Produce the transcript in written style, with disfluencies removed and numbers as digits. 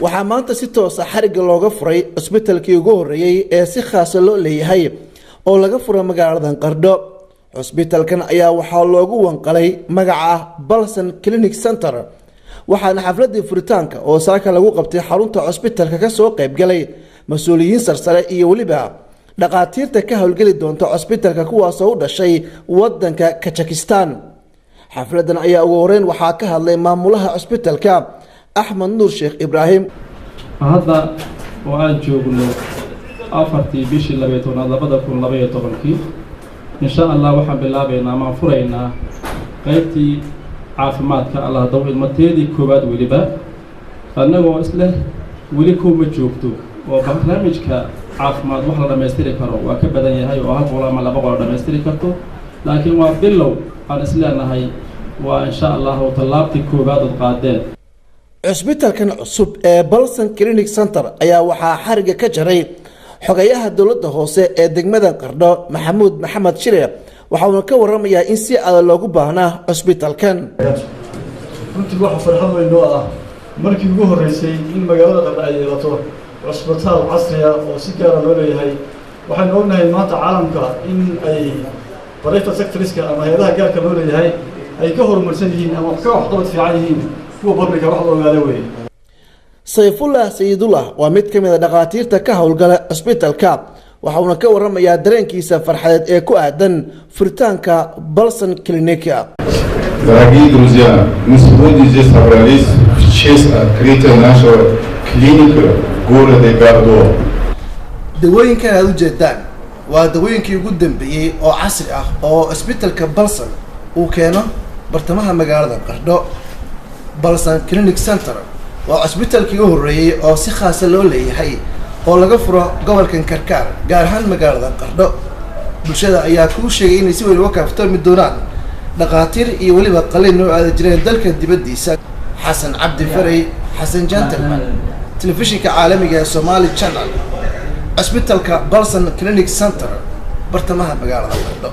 waxaa maanta si toos ah xariga looga furay cusbitaalkii ugu horeeyay ee si khaas loo leeyahay oo laga furay magaalada Qardho. cusbitaalkan ayaa waxaa loogu wanqalay magaca Balsan Clinic Center, waxaana xafladii furitaanka oo saaka lagu qabtay xarunta cusbitaalka ka soo qayb galay mas'uuliyiin sarsare iyo waliba dhaqaatiirta ka howlgali doonta cusbitaalka kuwaas oo u dhashay wadanka Kazakhstan. xafladan ayaa ugu horeyn waxaa ka hadlay maamulaha cusbitaalka Ahmed Nur Sheikh Ibrahim. hadda oo aan joogno 4 bishii 2012 insha Allah waxaan bilaabaynaa ma furaynaa qaybtii caafimaadka Allah dawo ilmateedii koobaad waliba annagoo isla wali kuma joogto oo barnaamijka caafimaad wax la dhameystiri karo waa ka badan yahay oo hal qolo ama laba qolo dhameystiri karto laakiin waa bilow aan isleenahay waa insha Allah talaabtii koobaad oo qaadeen. cusbitaalkan cusub ee Balsan Clinic Center ayaa waxaa xariga ka jaray xogayaha dawladda hoose ee degmada Qardho Maxamuud Maxamed Shire, waxaana ka waramayaa in si aad loogu baahnaa cusbitaalkan. runtii waxa farxad weyn oo ah markii ugu horeysay in magaalada Qardho ay yeelato cusbitaal casri ah oo si gaar ah loo leeyahay. waxaan ognahay maanta caalamka in ay private sector-iska ama hay'adaha gaarka loo leeyahay ay ka horumarsan yihiin ama ka waxqabad fiican yihiin kuwa public wax loo ogaado weey. Sayfullah Sayyidullah waa mid ka mid ah dhaqaatiirta ka howlgala cusbitaalka, waxaana ka waramayaa dareenkiisa farxadeed ee ku aadan furitaanka Balsan Clinic. Дорогие друзья, мы сегодня здесь собрались в честь открытия нашего клиника в городе Qardho. dawooyinkan aad u jeedaan waa dawooyinkii ugu dambeeyay oo casri ah oo cusbitaalka Balsan uu keeno bartamaha magaalada Qardho. Balsan Clinic Center waa cusbitaalkii ugu horeeyay oo si khaas ah loo leeyahay oo laga furo gobolka Karkar gaar ahaan magaalada Qardho. bulshada ayaa ku sheegay in si weyn uga kaaftoomi doonaan dhaqaatiir iyo waliba qalliin oo aad jireen dalka dibadiisa. Xasan Cabdi Faray, Xasan Gentleman, telefishinka caalamiga ee Somali Channel, cusbitaalka Balsan Clinic Center bartamaha magaalada Qardho.